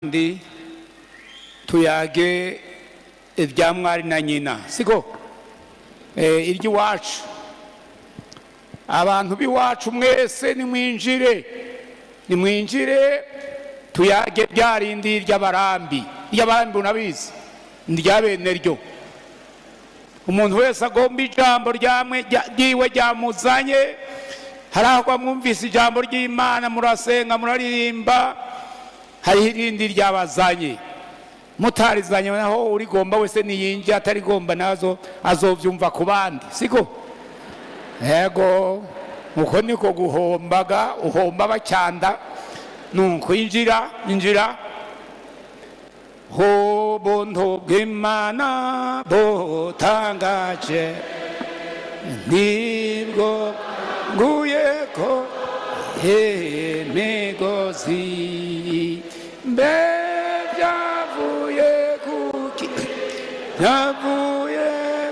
ndi tuyage ibya mwari na nyina siko iry'iwacu abantu b'iwacu mwese nimwinjire tuyage byarindi ry'abarambi unabizi ndyabene ryo umuntu wese agomba ijambo ryiwe ryamuzanye harahwa mwumvise ijambo ry'Imana murasenga muraririmba hariho irindi ryabazanye mutarizanye naho urigomba wese niyinje atarigomba nazo azovyumva ku bandi siko yego uko niko uhomba bacyanda nuko injira ho bonto bw'Imana botangaje nibwo nguye ko imigozi byavuye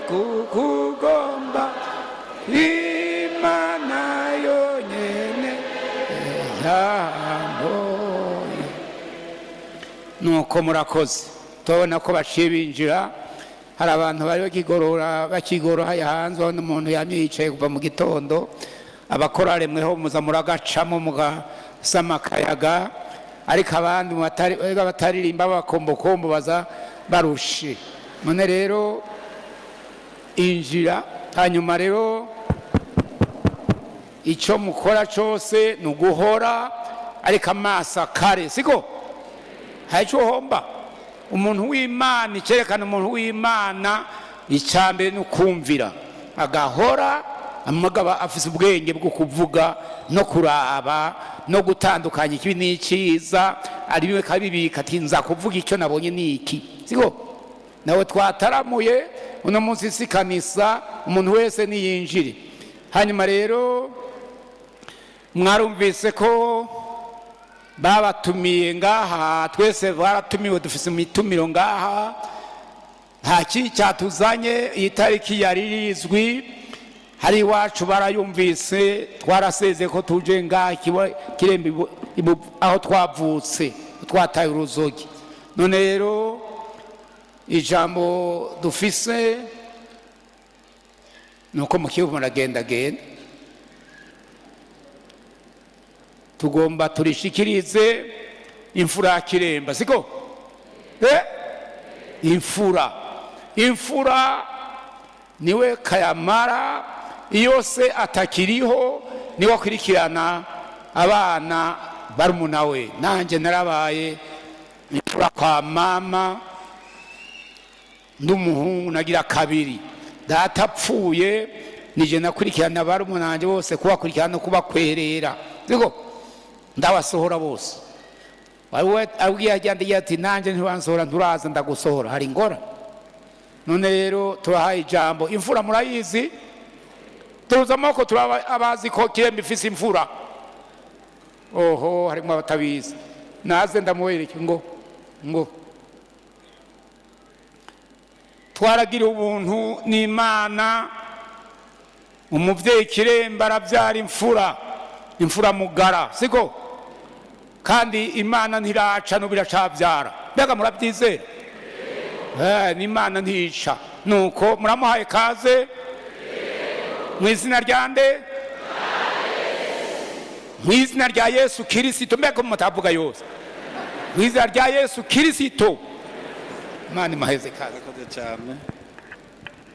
kukugomba Imana yonyene yamboye nuko murakoze tubona ko baciye binjira hari abantu bari bakigoroha hanze n'umuntu yamyicaye kuva mu gitondo abakorare mweho muza muragacamo mugasama akayaga ariko abandi bataririmba bakombokombo baza barushe none rero injira hanyuma rero icyo mukora cyose ni uguhora ariko amaso akare siko hari icyo uhomba umuntu w'Imana icyerekana umuntu w'Imana icyambere ni ukumvira agahora amagaba afise ubwenge bwo kuvuga no kuraba no gutandukanya ikibi n'icyiza ari biwe kabibika ati nza kuvuga icyo nabonye niki siko nawe twataramuye uno munsi sikanisa umuntu wese niyinjire hanyuma rero mwarumvise ko babatumiye ngaha twese baratumiwe dufise imitumiro ngaha nta kindi cyatuzanye iyi tariki yarizwi hari iwacu barayumvise twaraseze ko tuje ngaha kirembe aho twavutse twataye uruzogi none rero ijambo dufise nuko mu kivu muragendagenda tugomba turishikirize imfura ya Kiremba siko imfura niwe kayamara iyo se atakiriho niwe akurikirana abana barumuna we nanjye narabaye imfura kwa mama ndumuhungu nagira kabiri data apfuye nije nakurikirana barumuna wanjye bose kubakurikirana kubakwerera siko ndabasohora bose wawe abwiye ajyandiye ati nanjye ntiwansohora nturaza ndagusohora hari ngora none rero turahaye ijambo imfura murayizi tuza amako turabazi ko Kirembe ifise imfura oho harimo abatabizi naze ndamuwereke ngo twaragira ubuntu n'Imana umuvyeyi Kirembe aravyara imfura mugara siko kandi Imana ntiraca n'ubiracavyara mbega murabyizera n'Imana ntica nuko muramuhaye kaze mu izina ryande mu izina rya Yesu Kristo mbega mutavuga yose mu izina rya Yesu Kristo Imana imaheze kaze cyane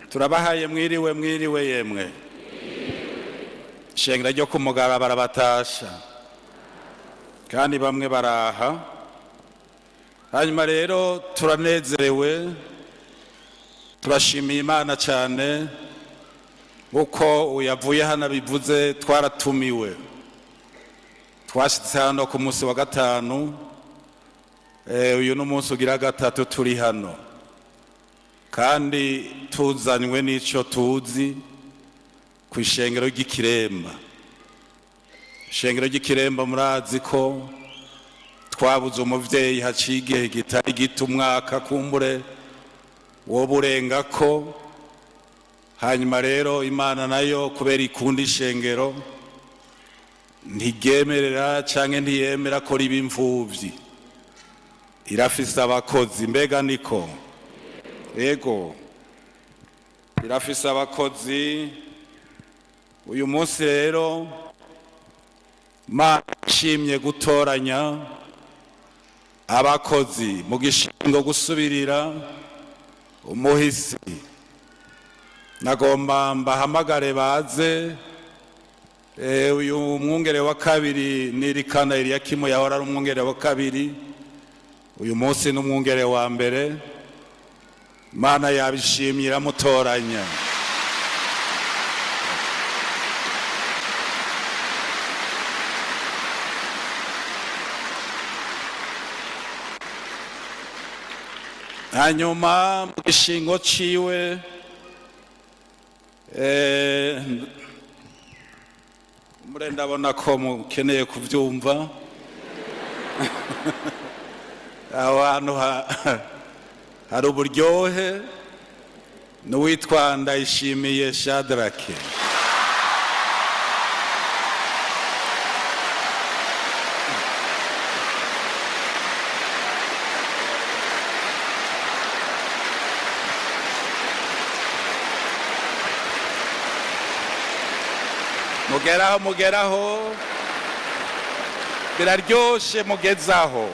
turabahaye mwiriwe yemwe shengera ryo kumugara barabatasha kandi bamwe baraha hanyuma rero turanezerewe turashimiye Imana cyane uko uyavuye hano bivuze twaratumiwe twashitse hano ku munsi wa gatanu uyu n'umunsi ugira gatatu turi hano kandi tuzanywe n'icyo tuzi ku ishengero ry'Ikiremba ishengero ry'Ikiremba murazi ko twabuze umuvyeyi haciye igihe gitari gito umwaka kumbure wo burenga ko hanyuma rero Imana nayo kubera ikunda ishengero ntigemerera canke ntiyemera ko riba imfuvyi irafise abakozi, mbega niko? Yego, irafise abakozi. Uyu munsi rero Imana ishimye gutoranya abakozi mu gishingo gusubirira umuhisi. Nagomba mbahamagare baze. Uyu mwungere wa kabiri nirikana Eliyakimu yahora ari umwungere wa kabiri, uyu munsi ni umwungere wa mbere. Imana yabishimye iramutoranya. Hanyuma mu gishingo ciwe ndabona ko mukeneye kuvyumva. Aho hantu hari uburyohe. N'uwitwa Ndayishimiye Shadrake. mugeraho biraryoshe, mugezaho.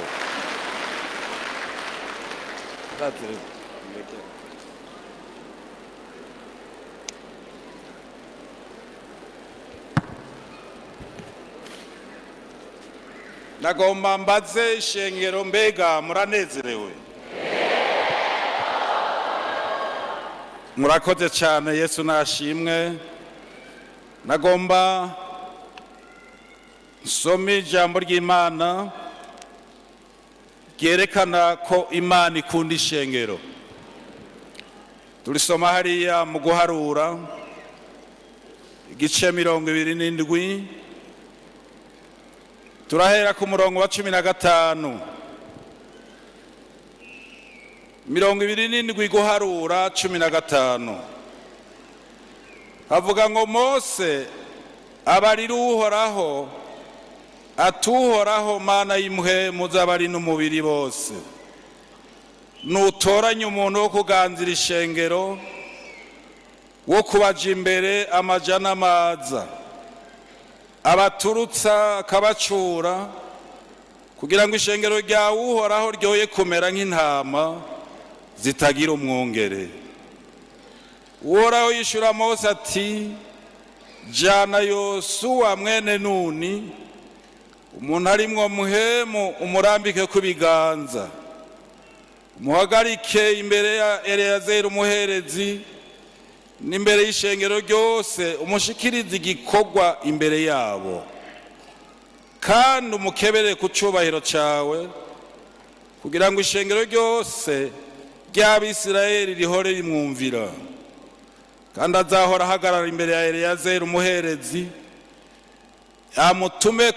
Nagomba mbaze ishengero, mbega muranezerewe? Murakoze cyane, Yesu nashimwe. Nagomba nsome ijambo ry'Imana ryerekana ko Imana ikunda ishengero. Tulisoma hariya mu Guharura igice 27, turahera ku murongo wa 15. 27 Guharura 15 havuga ngo Mose abarira Uhoraho atuhoraho Mana y'impuhemu z'abari n'umubiri bose, nutoranya umuntu wo kuganzira ishengero, wo kubaja imbere amaja n'amaza, abaturutsa akabacura, kugira ngo ishengero ryawe Uhoraho ryoye kumera nk'intama zitagira umwungere. Uhoraho yishura Mose ati, jana Yosuwa mwene Nuni, umuntu arimwo muhemu, umurambike ku biganza, umuhagarike imbere ya Eleyazeri umuherezi n'imbere y'ishengero ryose, umushikirize igikorwa imbere yabo, kandi umukebere ku cubahiro cawe, kugira ngo ishengero ryose ry'Abisirayeli rihore rimwumvira. Kandi azahora ahagarara imbere ya Eleyazeri umuherezi, amutume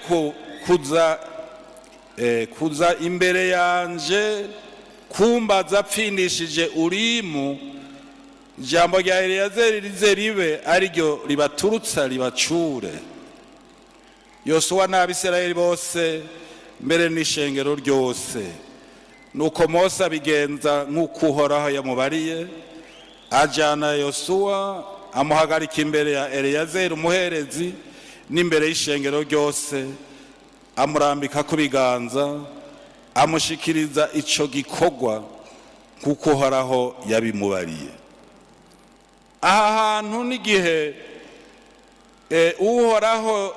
kuza imbere yanje kumbaza apfindishije Urimu, ijambo rya Eleyazeri rize ribe ariryo ribaturutsa ribacure. Yosuwa n'Abisirayeli bose mbere n'ishengero ryose. Nuko Mose abigenza nk'uko Uhoraho yamubariye, ajana Yosuwa amuhagarika imbere ya Eleyazeri umuherezi n'imbere y'ishengero ryose, amurambika ku biganza, amushikiriza ico gikorwa kuko Uhoraho yabimubariye. Aha hantu n'igihe Uhoraho,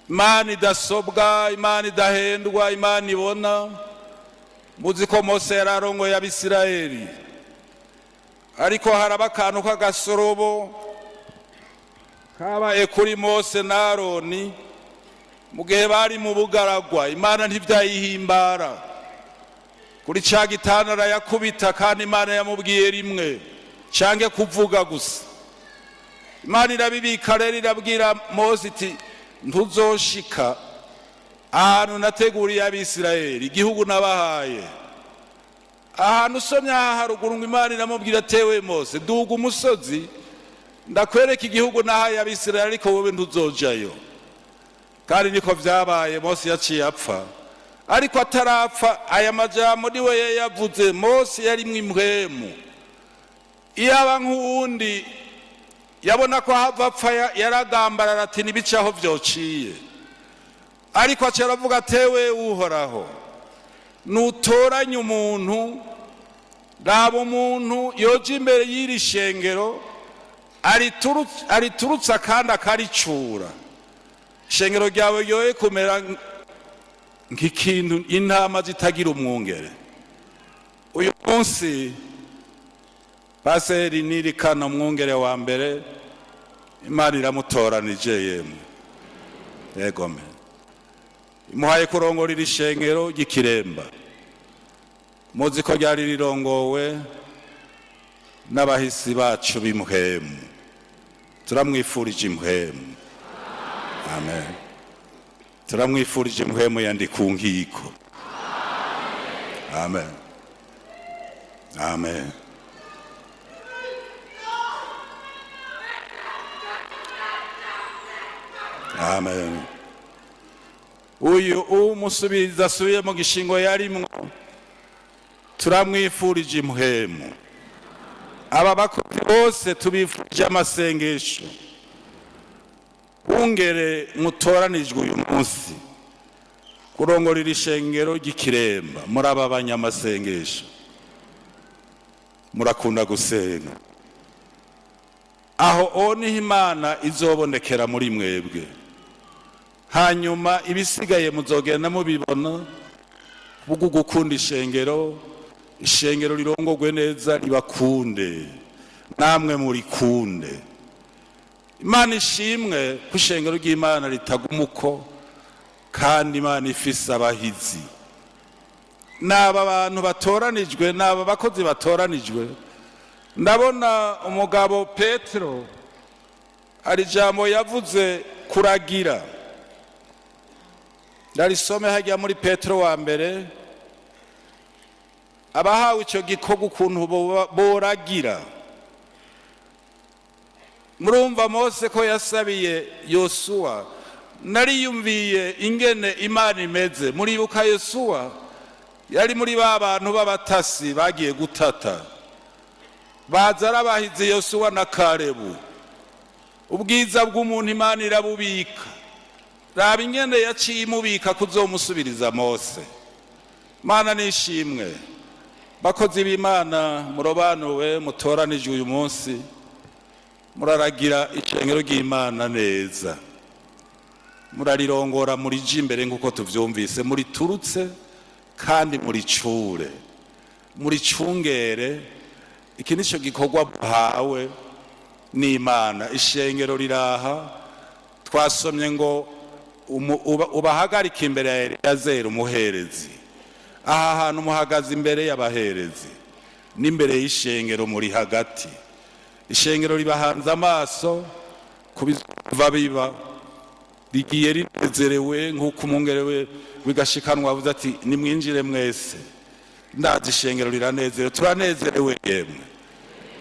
Imana idasobwa, Imana idahendwa, Imana ibona. Muzi ko Mose yararongoye Abisirayeli, ariko haraba akantu k'agasorobo kabaye kuri Mose na Aroni mu gihe bari mu bugaragwa. Imana ntivyayihimbara. Kuri ca gitandara yakubita, kandi Imana yamubwiye rimwe canke kuvuga gusa. Imana irabibika rero, irabwira Mose iti, ntuzoshika ahantu nateguriye Abisirayeli, igihugu nabahaye. Ahantu usomye aha haruguru ngo Imana iramubwira, tewe Mose, duga umusozi ndakwereka igihugu nahaye Abisirayeli, ariko wowe ntuzojayo. Kandi niko vyabaye. Mose yaciye apfa, ariko atarapfa aya majambo niwe yayavuze. Mose yarimwo impwemu. Iyaba nk'uwundi yabona ko hava apfa yaragambarara ati nibicaho vyociye, ariko aca aravuga atewe Uhoraho, nutoranye umuntu, raba umuntu yoja imbere y'iri shengero ariturutsa kandi akaricura, ishengero ryawe ryoye kumera nk'ikintu intama zitagira umwungere. Uyu munsi Paseri Nirikana umwungere wa mbere, Imana iramutoranije yemwe, yegome imuhaye kurongora iri shengero ry'Ikiremba. Muzi ko ryari rirongowe n'abahisi bacu b'impwemu. Turamwifurije impwemu. Amen. Turamwifurije impwemu yandi ku nkiko. Amen. Amen. Amen. Uyu umusubiza asubiye mu gishingo yarimwo, turamwifurije impwemu. Aba bakozi bose tubifurije amasengesho. Ungere mutoranijwe uyu munsi kurongora iri shengero ry'Ikiremba. Muri aba banyamasengesho murakunda gusenga, aho niho Imana izobonekera muri mwebwe. Hanyuma ibisigaye muzogenda mubibona kubwo gukunda ishengero. Ishengero rirongorwe neza, ribakunde namwe murikunde. Imana ishimwe ko ishengero ry'Imana ritagumuko, kandi Imana ifise abahizi. N'aba bantu batoranijwe, n'aba bakozi batoranijwe. Ndabona umugabo Petero ari jambo yavuze kuragira. Ndarisome hajya muri Petero wa mbere. Abahawe icyo gikorwa ukuntu boragira. Murumva Mose ko yasabiye Yosuwa. Nariyumviye ingene Imana imeze. Muribuka Yosuwa yari muri ba bantu b'abatasi bagiye gutata, baza arabahize Yosuwa na Kalebu. Ubwiza bw'umuntu Imana irabubika. Raba ingene yaciye imubika kuzomusubiriza Mose. Mana nishimwe. Bakozi b'Imana murobanuwe, mutoranije uyu munsi, muraragira ishengero ry'Imana neza. Murarirongora muri jimbere nk'uko tuvyumvise, muri turutse kandi muri cure, muri cungere. Iki nico gikorwa bahawe n'Imana. Ishengero riraha, twasomye ngo ubahagarika imbere ya Eleyazeri umuherezi. Aha hantu muhagaze imbere y'abaherezi n'imbere y'ishengero muri hagati. Ishengero ribahanze amaso kubiva biba, rigiye rinezerewe nk'uko umwungere wigashikanwa avuze ati nimwinjire mwese. Ndazi ishengero riranezerewe, turanezerewe yemwe.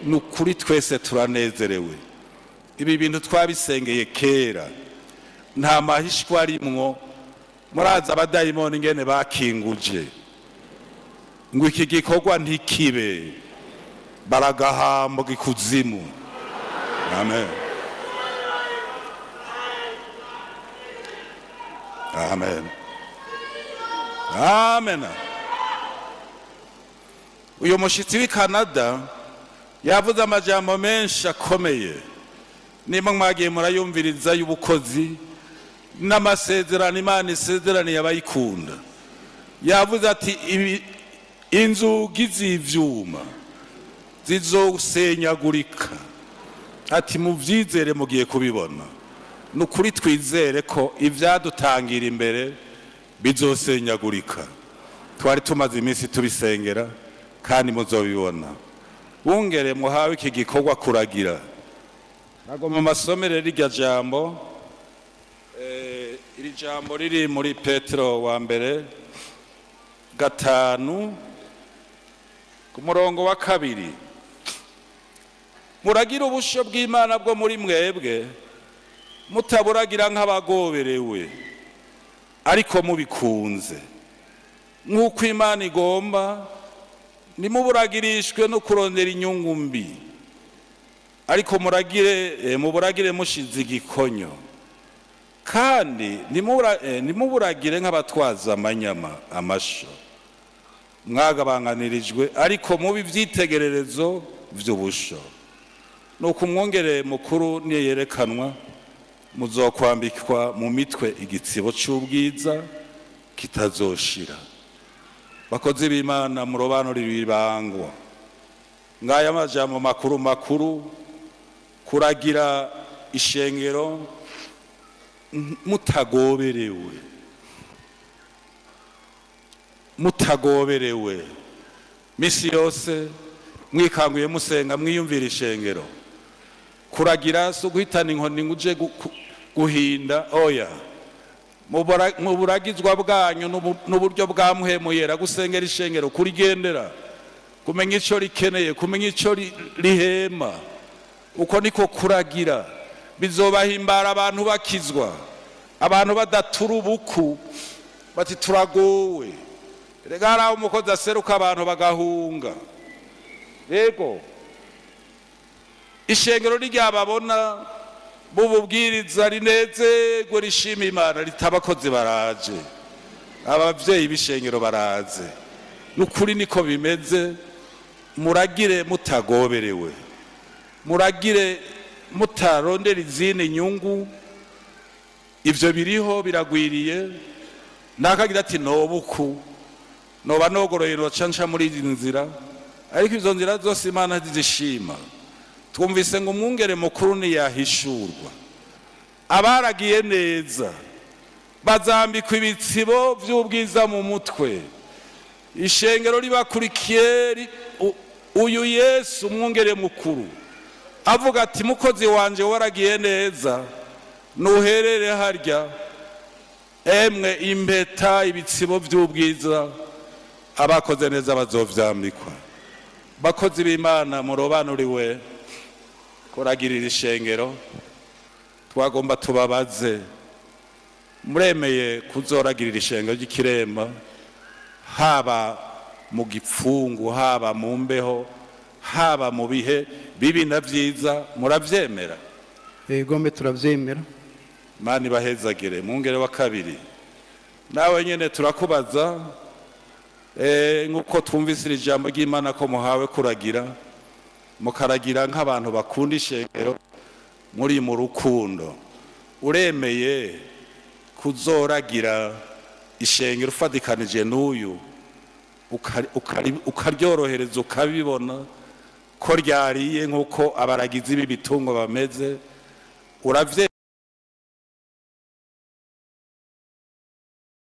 Nukuri twese turanezerewe. Ibi bintu twabisengeye kera, nta mahishwa arimwo. Muraza abadayimoni ingene bakinguje ngo iki gikorwa ntikibe, baragahambwa ikuzimu. Amen. Amen. Amen. Uyu mushitsi w'i Canada yavuze amajambo menshi akomeye. Nimba mwagiye murayumviriza y'ubukozi n'amasezerano Imana isezeraniye abayikunda. Yavuze ati inzugi z'ivyuma zizosenyagurika, ati muvyizere mugiye kubibona. Nukuri twizere ko ivyadutangira imbere bizosenyagurika. Twari tumaze iminsi tubisengera kandi muzobibona. Bungere muhawe iki gikorwa kuragira. Nago mu masomero rirya jambo, iri jambo riri muri Petero wa mbere 5 ku murongo wa 2. Muragira ubusho bw'Imana bwo muri mwebwe, mutaburagira nk'abagoberewe, ariko mubikunze. nk'uko imana igomba, ntimuburagirijwe no kurondera inyungu mbi, ariko muburagire mushize igikonyo, kandi ntimuburagire nk'abatwaza amanyama amasho. Mwagabanganirijwe ariko mubi ivyitegererezo vy'ubusho. Nuko umwungere mukuru niyo yerekanwa, muzokwambikwa mu mitwe igitsibo c'ubwiza kitazoshira. Bakozi b'Imana, murobanurira ibangwa. Ngaya amajambo makuru makuru, kuragira ishengero mutagoberewe misi yose mwikanguye musenga mwiyumvira ishengero. Kuragira so guhitana inkoni nguje guhinda, oya, mu buragizwa bwanyu n'uburyo bwamuhemuyera gusengera ishengero, kurigendera, kumenya ico rikeneye, kumenya ico rihema. Uko niko kuragira bizobahimbara abantu bakizwa, abantu badatura ubuku bati turagowe. Rega haraho umukozi aseruka abantu bagahunga. Yego, ishengero ryababona bububwiriza rinezerwe rishima Imana, ritabakozi baraje, abavyeyi b'ishengero baraze. Nukuri niko bimeze. Muragire mutagoberewe, muragire mutarondera izindi nyungu. Ivyo biriho biragwiriye. Nakagira ati nobuku noba nogoroye nocanca muri izi nzira, ariko izo nzira zose Imana zizishima. Twumvise ngo umwungere mukuru niyahishurwa, abaragiye neza bazambikwa ibitsibo vy'ubwiza mu mutwe. Ishengero ribakurikiye uyu Yesu umwungere mukuru avuga ati mukozi wanje waragiye neza, nuherere harya, emwe impeta ibitsibo vy'ubwiza abakoze neza bazovyambikwa. Bakozi b'Imana, murobanuriwe kuragirira ishengero. Twagomba tubabaze, muremeye kuzoragirira ishengero ry'Ikiremba, haba mu gipfungu, haba mu mbeho, haba mu bihe bibi na vyiza? Muravyemera? Gombe turavyemera. Imana ibahezagire. Mwungere wa kabiri, nawe nyene turakubaza, nk'uko twumvise ijambo ry'Imana ko muhawe kuragira, mukaragira nk'abantu bakunda ishengero, muri mu rukundo. Uremeye kuzoragira ishengero ufadikanije n'uyu, ukaryorohereza, ukabibona ko ryariye nk'uko abaragizi b'ibitungwa bameze? Uravye